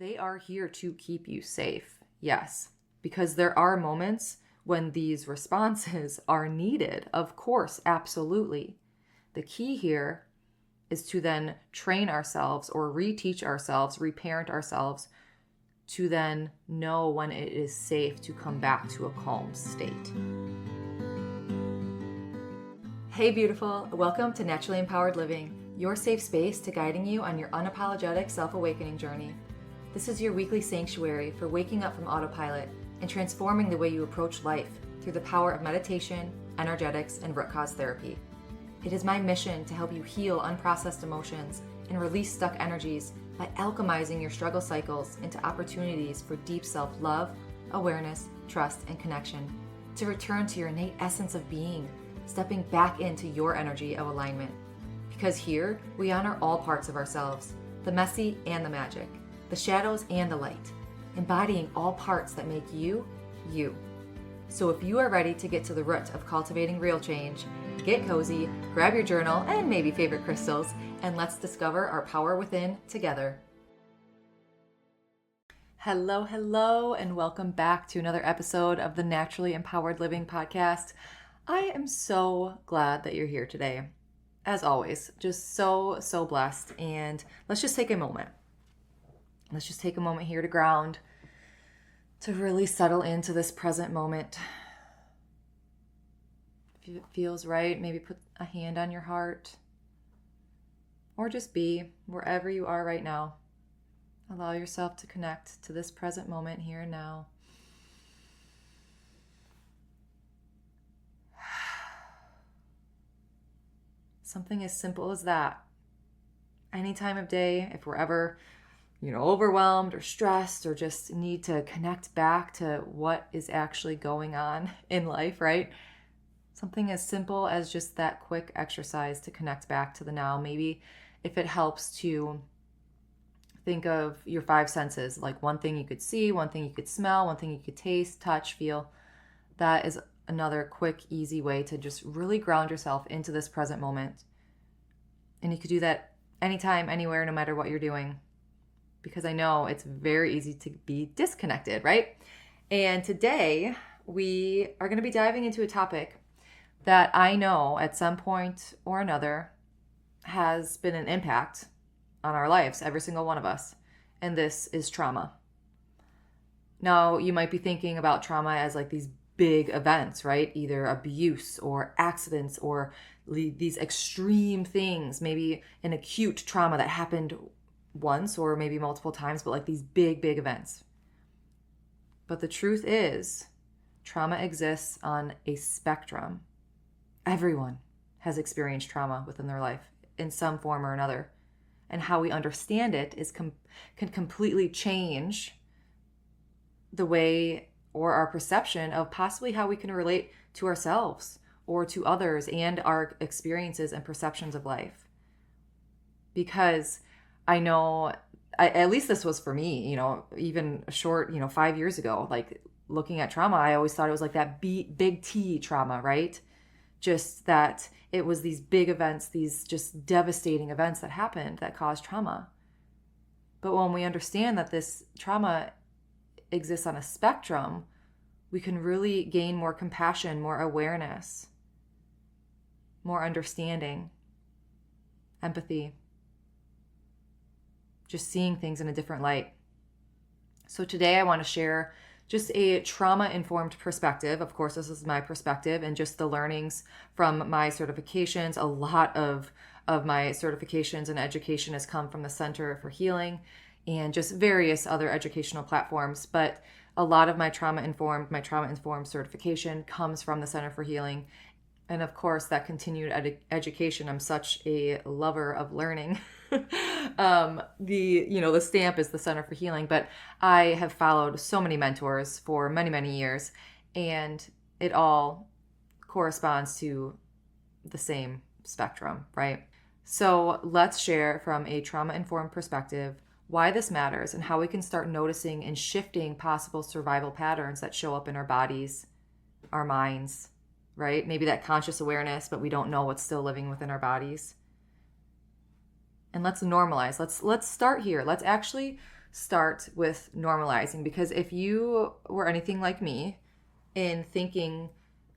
They are here to keep you safe, yes, because there are moments when these responses are needed. Of course, absolutely. The key here is to then train ourselves or reteach ourselves, reparent ourselves to then know when it is safe to come back to a calm state. Hey beautiful, welcome to Naturally Empowered Living, your safe space to guiding you on your unapologetic self-awakening journey. This is your weekly sanctuary for waking up from autopilot and transforming the way you approach life through the power of meditation, energetics, and root cause therapy. It is my mission to help you heal unprocessed emotions and release stuck energies by alchemizing your struggle cycles into opportunities for deep self-love, awareness, trust, and connection, to return to your innate essence of being, stepping back into your energy of alignment. Because here, we honor all parts of ourselves, the messy and the magic, the shadows and the light, embodying all parts that make you, you. So if you are ready to get to the root of cultivating real change, get cozy, grab your journal and maybe favorite crystals, and let's discover our power within together. Hello, and welcome back to another episode of the Naturally Empowered Living podcast. I am so glad that you're here today. As always, just so blessed. And let's just take a moment. Let's just take a moment here to ground, to really settle into this present moment. If it feels right, maybe put a hand on your heart, or just be wherever you are right now. Allow yourself to connect to this present moment here and now. Something as simple as that. Any time of day, if we're ever overwhelmed or stressed or just need to connect back to what is actually going on in life, right? Something as simple as just that quick exercise to connect back to the now. Maybe if it helps to think of your five senses, like one thing you could see, one thing you could smell, one thing you could taste, touch, feel. That is another quick, easy way to just really ground yourself into this present moment. And you could do that anytime, anywhere, no matter what you're doing. Because I know it's very easy to be disconnected, right? And today we are going to be diving into a topic that I know at some point or another has been an impact on our lives, every single one of us. And this is trauma. Now, you might be thinking about trauma as like these big events, right? Either abuse or accidents or these extreme things, maybe an acute trauma that happened once or maybe multiple times, but like these big events. But the truth is, trauma exists on a spectrum. Everyone has experienced trauma within their life in some form or another. And how we understand it can completely change the way or our perception of possibly how we can relate to ourselves or to others and our experiences and perceptions of life. Because I know, at least this was for me, even a short, 5 years ago, like looking at trauma, I always thought it was like that big T trauma, right? Just that it was these big events, these just devastating events that happened that caused trauma. But when we understand that this trauma exists on a spectrum, we can really gain more compassion, more awareness, more understanding, empathy, just seeing things in a different light. So today I want to share just a trauma-informed perspective. Of course, this is my perspective and just the learnings from my certifications. A lot of my certifications and education has come from the Center for Healing and just various other educational platforms. But a lot of my trauma-informed certification comes from the Center for Healing. And of course, that continued education. I'm such a lover of learning. The stamp is the Center for Healing, but I have followed so many mentors for many years, and it all corresponds to the same spectrum, right? So let's share from a trauma-informed perspective why this matters and how we can start noticing and shifting possible survival patterns that show up in our bodies, our minds, right? Maybe that conscious awareness, but we don't know what's still living within our bodies. And let's normalize. Let's start here. Let's actually start with normalizing, because if you were anything like me in thinking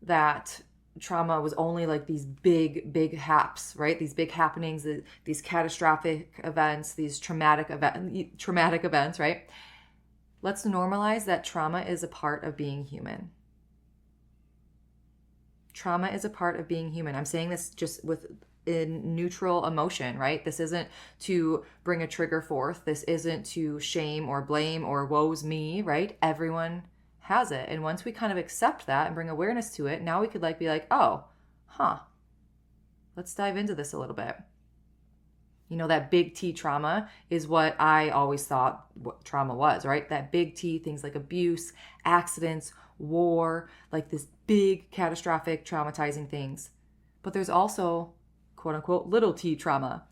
that trauma was only like these big haps, right? These big happenings, these catastrophic events, these traumatic events, right? Let's normalize that trauma is a part of being human. Trauma is a part of being human. I'm saying this just with in neutral emotion, right? This isn't to bring a trigger forth. This isn't to shame or blame or woe's me, right? Everyone has it. And once we kind of accept that and bring awareness to it, now we could be like, oh, let's dive into this a little bit. That big T trauma is what I always thought what trauma was, right? That big T, things like abuse, accidents, war, like this big catastrophic traumatizing things. But there's also quote unquote little T trauma.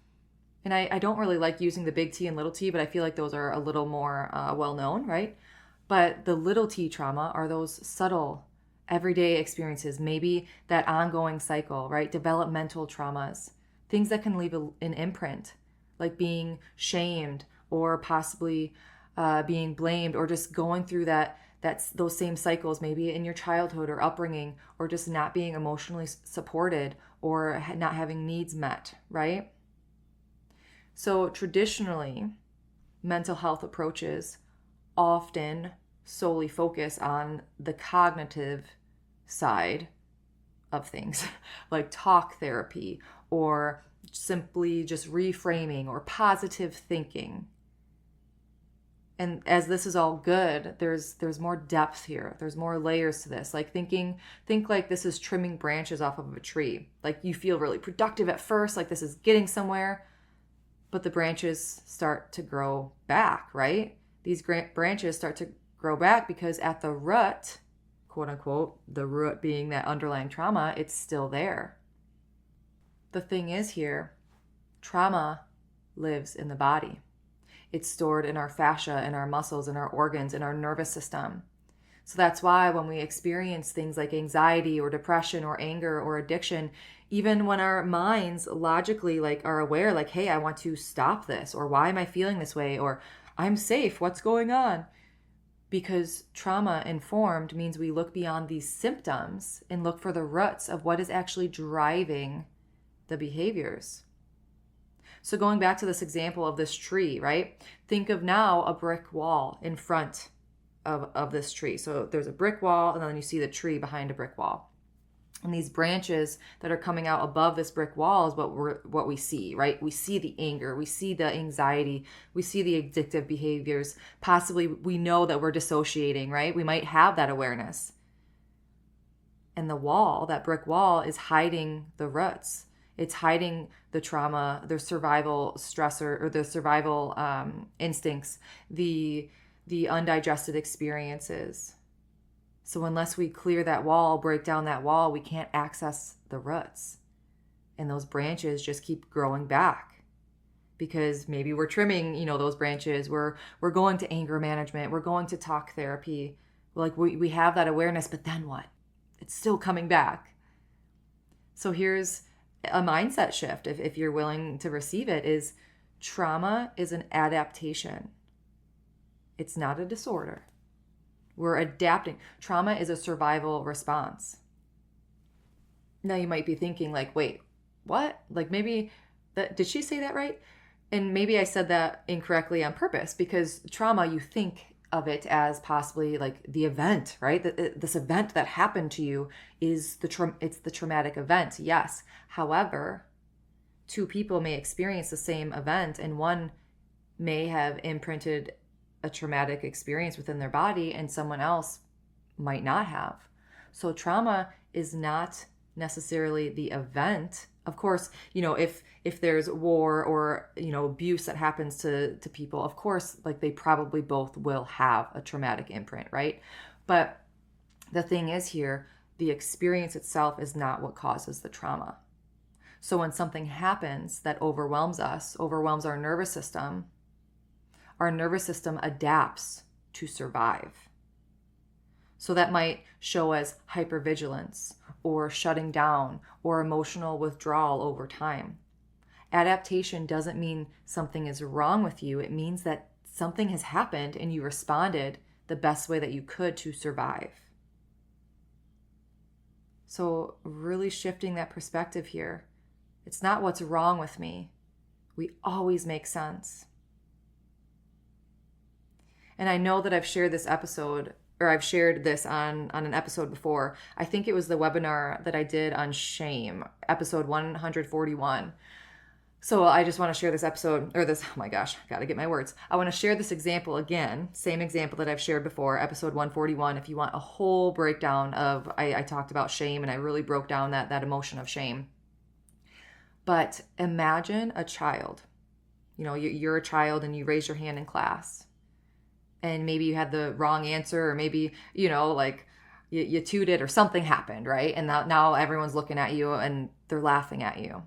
And I don't really like using the big T and little t, but I feel like those are a little more well known, right? But the little T trauma are those subtle everyday experiences, maybe that ongoing cycle, right? Developmental traumas, things that can leave an imprint, like being shamed or possibly being blamed, or just going through those same cycles, maybe in your childhood or upbringing, or just not being emotionally supported or not having needs met, right? So traditionally, mental health approaches often solely focus on the cognitive side of things, like talk therapy or simply just reframing or positive thinking. And as this is all good, there's more depth here. There's more layers to this. Think like this is trimming branches off of a tree. Like you feel really productive at first, like this is getting somewhere, but the branches start to grow back, right? These branches start to grow back because at the root, quote unquote, the root being that underlying trauma, it's still there. The thing is here, trauma lives in the body. It's stored in our fascia, in our muscles, in our organs, in our nervous system. So that's why when we experience things like anxiety or depression or anger or addiction, even when our minds logically are aware, hey, I want to stop this, or why am I feeling this way, or I'm safe, what's going on? Because trauma informed means we look beyond these symptoms and look for the roots of what is actually driving the behaviors. So going back to this example of this tree, right? Think of now a brick wall in front of this tree. So there's a brick wall, and then you see the tree behind a brick wall. And these branches that are coming out above this brick wall is what we see, right? We see the anger, we see the anxiety, we see the addictive behaviors. Possibly we know that we're dissociating, right? We might have that awareness. And the wall, that brick wall, is hiding the roots. It's hiding the trauma, the survival stressor, or the survival instincts, the undigested experiences. So unless we clear that wall, break down that wall, we can't access the roots. And those branches just keep growing back because maybe we're trimming, those branches. We're going to anger management. We're going to talk therapy. We have that awareness, but then what? It's still coming back. So here's a mindset shift, if you're willing to receive it, is trauma is an adaptation. It's not a disorder. We're adapting. Trauma is a survival response. Now you might be thinking wait, what? Maybe did she say that right? And maybe I said that incorrectly on purpose, because trauma, you think of it as possibly the event, right? This event that happened to you is it's the traumatic event. Yes. However, two people may experience the same event, and one may have imprinted a traumatic experience within their body and someone else might not have. So trauma is not necessarily the event. Of course, if there's war or, abuse that happens to people, of course, they probably both will have a traumatic imprint, right? But the thing is here, the experience itself is not what causes the trauma. So when something happens that overwhelms our nervous system adapts to survive. So that might show as hypervigilance or shutting down or emotional withdrawal over time. Adaptation doesn't mean something is wrong with you. It means that something has happened and you responded the best way that you could to survive. So really shifting that perspective here. It's not what's wrong with me. We always make sense. And I know that I've shared this episode, or I've shared this on an episode before. I think it was the webinar that I did on shame, episode 141. So I just want to share this episode, or this, oh my gosh, gotta get my words. I want to share this example again, same example that I've shared before, episode 141. If you want a whole breakdown of, I talked about shame and I really broke down that emotion of shame. But imagine a child. You're a child and you raise your hand in class. And maybe you had the wrong answer, or maybe, like you tooted or something happened, right? And now everyone's looking at you and they're laughing at you.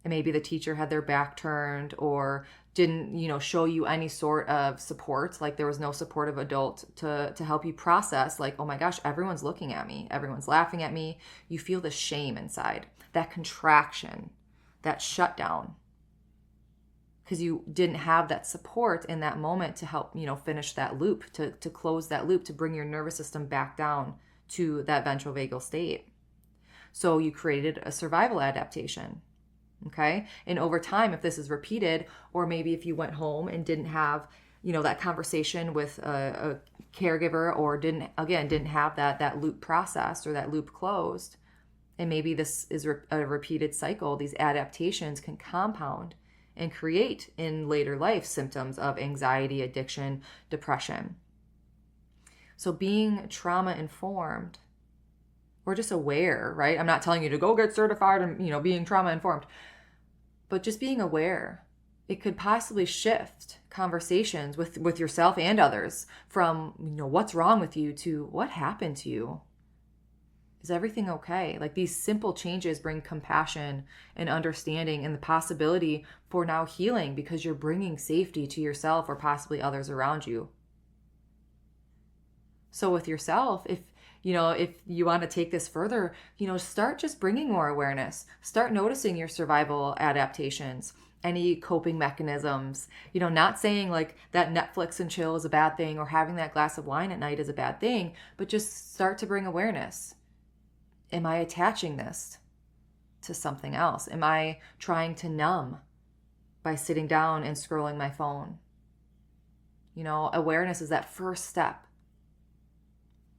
And maybe the teacher had their back turned or didn't, show you any sort of support. Like there was no supportive adult to help you process, like, oh my gosh, everyone's looking at me. Everyone's laughing at me. You feel the shame inside, that contraction, that shutdown. Because you didn't have that support in that moment to help, finish that loop, to close that loop, to bring your nervous system back down to that ventral vagal state. So you created a survival adaptation, okay? And over time, if this is repeated, or maybe if you went home and didn't have, that conversation with a caregiver, or didn't have that loop processed or that loop closed, and maybe this is a repeated cycle, these adaptations can compound and create in later life symptoms of anxiety, addiction, depression. So being trauma informed, or just aware, right? I'm not telling you to go get certified and, being trauma informed, but just being aware. It could possibly shift conversations with yourself and others from, what's wrong with you to what happened to you. Is everything okay? Like these simple changes bring compassion and understanding and the possibility for now healing, because you're bringing safety to yourself or possibly others around you. So with yourself, if you want to take this further, start just bringing more awareness. Start noticing your survival adaptations, any coping mechanisms, not saying like that Netflix and chill is a bad thing or having that glass of wine at night is a bad thing, but just start to bring awareness. Am I attaching this to something else? Am I trying to numb by sitting down and scrolling my phone? Awareness is that first step.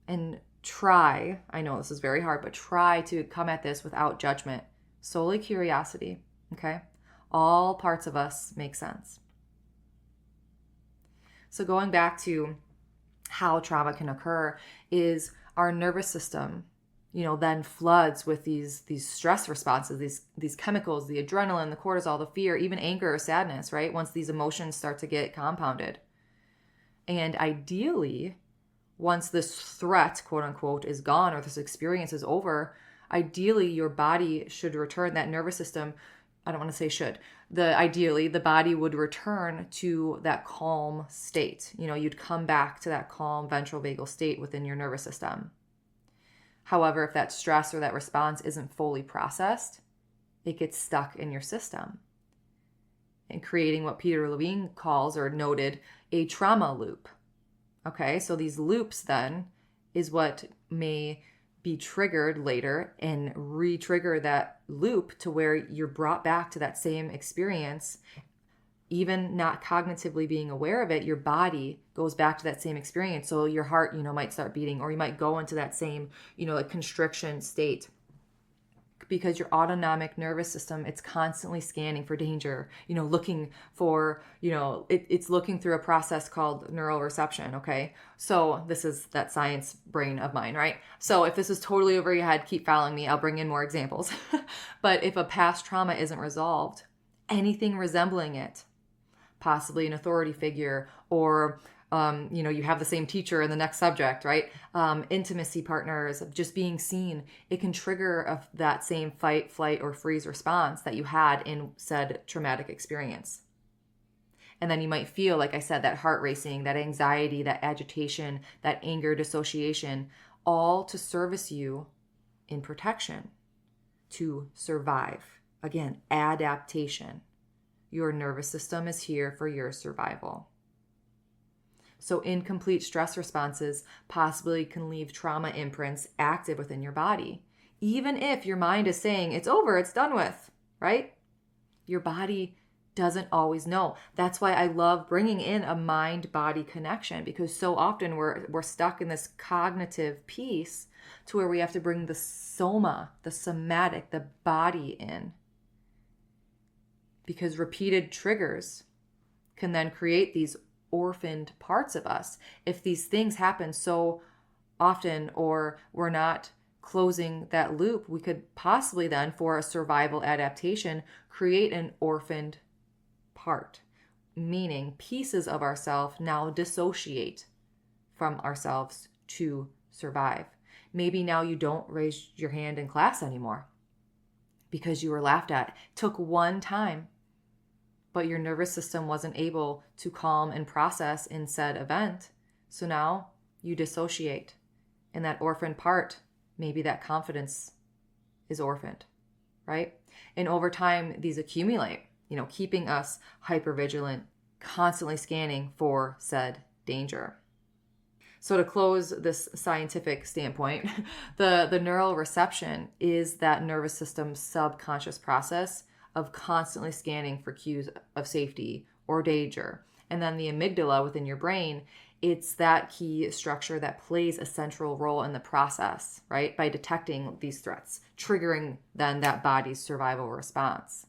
And try, I know this is very hard, but try to come at this without judgment, solely curiosity, okay? All parts of us make sense. So going back to how trauma can occur is our nervous system then floods with these stress responses, these chemicals, the adrenaline, the cortisol, the fear, even anger or sadness, right? Once these emotions start to get compounded. And ideally, once this threat, quote unquote, is gone or this experience is over, ideally your body should return, that nervous system, I don't want to say should, ideally the body would return to that calm state. You'd come back to that calm ventral vagal state within your nervous system. However, if that stress or that response isn't fully processed, it gets stuck in your system and creating what Peter Levine calls or noted a trauma loop. Okay, so these loops then is what may be triggered later and re-trigger that loop to where you're brought back to that same experience. Even not cognitively being aware of it, your body goes back to that same experience. So your heart, might start beating, or you might go into that same, like constriction state, because your autonomic nervous system, it's constantly scanning for danger, looking for, it's looking through a process called neural reception. Okay. So this is that science brain of mine, right? So if this is totally over your head, keep following me. I'll bring in more examples. But if a past trauma isn't resolved, anything resembling it, possibly an authority figure, or, you have the same teacher in the next subject, right? Intimacy partners, just being seen, it can trigger that same fight, flight, or freeze response that you had in said traumatic experience. And then you might feel, like I said, that heart racing, that anxiety, that agitation, that anger, dissociation, all to service you in protection, to survive. Again, adaptation. Your nervous system is here for your survival. So incomplete stress responses possibly can leave trauma imprints active within your body. Even if your mind is saying, it's over, it's done with, right? Your body doesn't always know. That's why I love bringing in a mind-body connection, because so often we're stuck in this cognitive piece to where we have to bring the soma, the somatic, the body in. Because repeated triggers can then create these orphaned parts of us. If these things happen so often, or we're not closing that loop, we could possibly then, for a survival adaptation, create an orphaned part, meaning pieces of ourselves now dissociate from ourselves to survive. Maybe now you don't raise your hand in class anymore because you were laughed at. It took one time, but your nervous system wasn't able to calm and process in said event. So now you dissociate. And that orphaned part, maybe that confidence is orphaned, right? And over time, these accumulate, keeping us hypervigilant, constantly scanning for said danger. So to close this scientific standpoint, the neural reception is that nervous system's subconscious process of constantly scanning for cues of safety or danger. And then the amygdala within your brain, it's that key structure that plays a central role in the process, right? By detecting these threats, triggering then that body's survival response.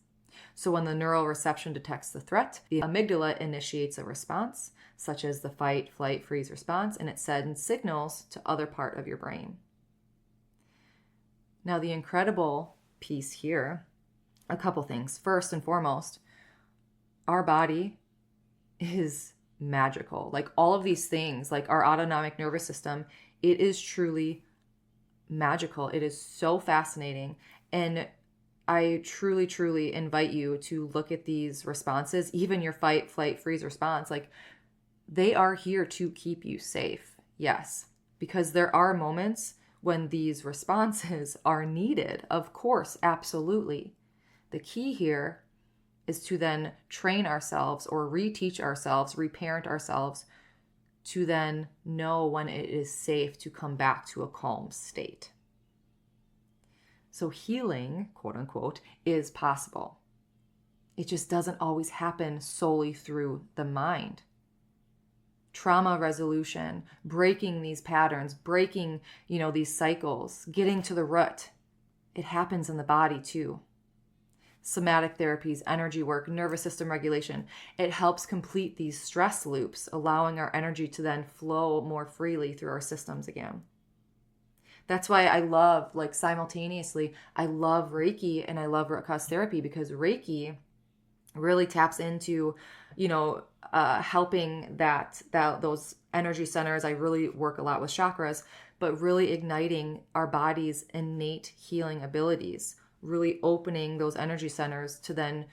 So when the neural reception detects the threat, the amygdala initiates a response, such as the fight, flight, freeze response, and it sends signals to other part of your brain. Now, the incredible piece here, a couple things. First and foremost, our body is magical. Like all of these things, like our autonomic nervous system, it is truly magical. It is so fascinating. And I truly, truly invite you to look at these responses, even your fight, flight, freeze response. Like they are here to keep you safe. Yes, because there are moments when these responses are needed. Of course, absolutely. The key here is to then train ourselves or reteach ourselves, reparent ourselves to then know when it is safe to come back to a calm state. So healing, quote unquote, is possible. It just doesn't always happen solely through the mind. Trauma resolution, breaking these patterns, breaking, these cycles, getting to the root, it happens in the body too. Somatic therapies, energy work, nervous system regulation, it helps complete these stress loops, allowing our energy to then flow more freely through our systems again. That's why I love, simultaneously, I love Reiki and I love root cause therapy, because Reiki really taps into, helping that those energy centers. I really work a lot with chakras, but really igniting our body's innate healing abilities, really opening those energy centers to then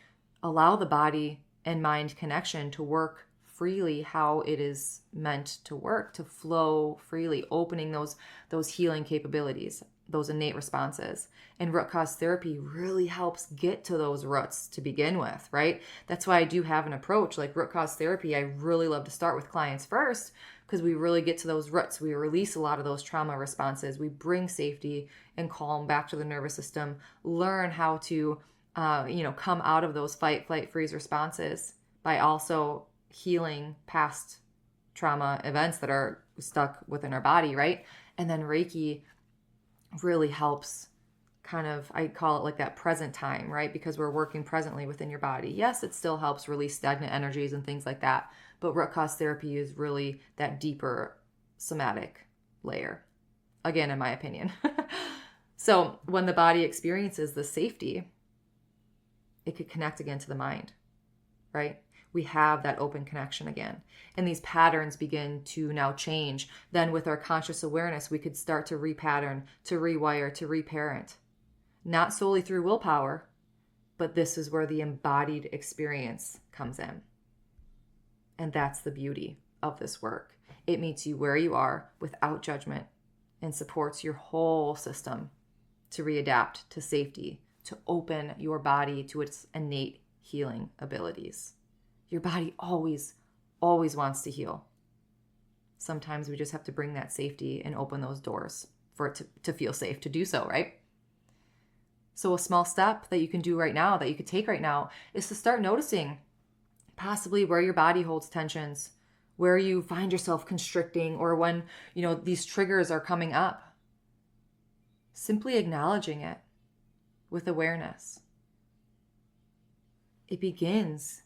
allow the body and mind connection to work freely how it is meant to work, to flow freely, opening those healing capabilities, those innate responses. And root cause therapy really helps get to those roots to begin with, right? That's why I do have an approach like root cause therapy. I really love to start with clients first, because we really get to those roots. We release a lot of those trauma responses. We bring safety and calm back to the nervous system, learn how to, come out of those fight, flight, freeze responses by also healing past trauma events that are stuck within our body, right? And then Reiki really helps I call it like that present time, right? Because we're working presently within your body. Yes, it still helps release stagnant energies and things like that, but root cause therapy is really that deeper somatic layer, again, in my opinion. So when the body experiences the safety, it could connect again to the mind, right? We have that open connection again. And these patterns begin to now change. Then with our conscious awareness, we could start to repattern, to rewire, to reparent. Not solely through willpower, but this is where the embodied experience comes in. And that's the beauty of this work. It meets you where you are without judgment and supports your whole system to readapt to safety, to open your body to its innate healing abilities. Your body always wants to heal. sometimes we just have to bring that safety and open those doors for it to feel safe to do so, right? So a small step that you can do right now, that you could take right now, is to start noticing possibly where your body holds tensions, where you find yourself constricting, or when, these triggers are coming up. Simply acknowledging it with awareness. It begins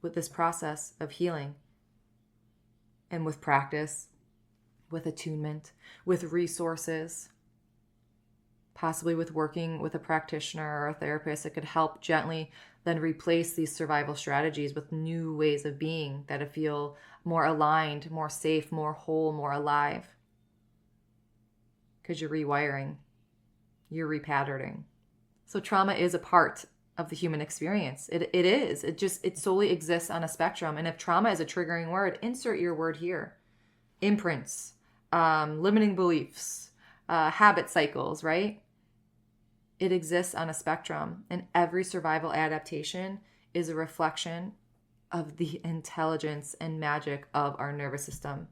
with this process of healing and with practice, with attunement, with resources, possibly with working with a practitioner or a therapist that could help gently then replace these survival strategies with new ways of being that feel more aligned, more safe, more whole, more alive. Because you're rewiring, you're repatterning. So trauma is a part of the human experience. It is. It solely exists on a spectrum. And if trauma is a triggering word, insert your word here. Imprints, limiting beliefs, habit cycles, right? It exists on a spectrum, and every survival adaptation is a reflection of the intelligence and magic of our nervous system,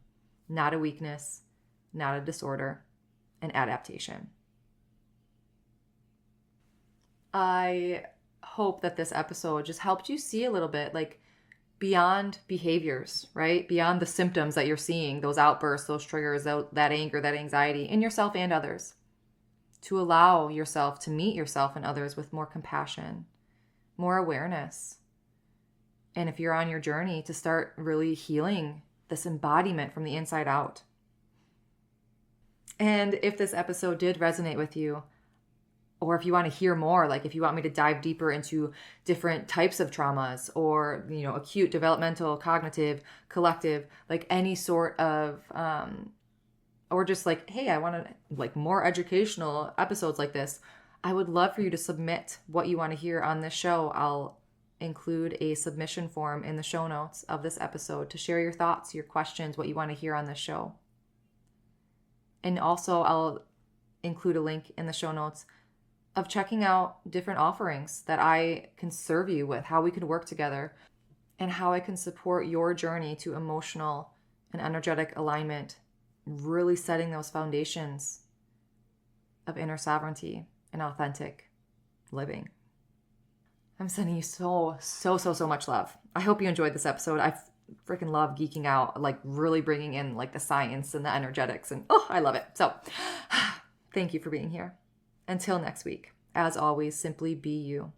not a weakness, not a disorder, an adaptation. I hope that this episode just helped you see a little bit, like, beyond behaviors, right? Beyond the symptoms that you're seeing, those outbursts, those triggers, that anger, that anxiety in yourself and others. To allow yourself to meet yourself and others with more compassion, more awareness. And if you're on your journey, to start really healing this embodiment from the inside out. And if this episode did resonate with you, or if you want to hear more, like if you want me to dive deeper into different types of traumas, or, acute, developmental, cognitive, collective, like any sort of, or just like, hey, I want to like more educational episodes like this, I would love for you to submit what you want to hear on this show. I'll include a submission form in the show notes of this episode to share your thoughts, your questions, what you want to hear on this show. And also I'll include a link in the show notes of checking out different offerings that I can serve you with, how we can work together, and how I can support your journey to emotional and energetic alignment, really setting those foundations of inner sovereignty and authentic living. I'm sending you so much love. I hope you enjoyed this episode. I freaking love geeking out, like really bringing in like the science and the energetics, and I love it. So thank you for being here. Until next week, as always, simply be you.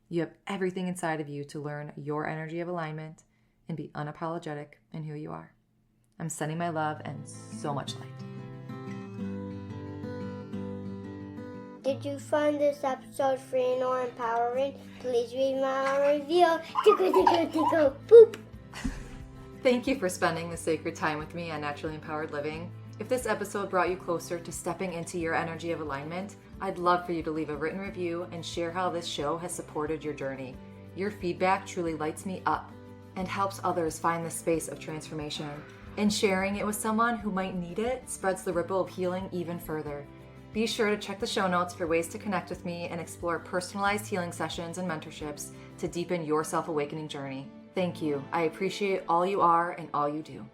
You have everything inside of you to learn your energy of alignment and be unapologetic in who you are. I'm sending my love and so much light. Did you find this episode free or empowering? Please read my review. Tickle, boop. Thank you for spending the sacred time with me on Naturally Empowered Living. If this episode brought you closer to stepping into your energy of alignment, I'd love for you to leave a written review and share how this show has supported your journey. Your feedback truly lights me up and helps others find the space of transformation. And sharing it with someone who might need it spreads the ripple of healing even further. Be sure to check the show notes for ways to connect with me and explore personalized healing sessions and mentorships to deepen your self-awakening journey. Thank you. I appreciate all you are and all you do.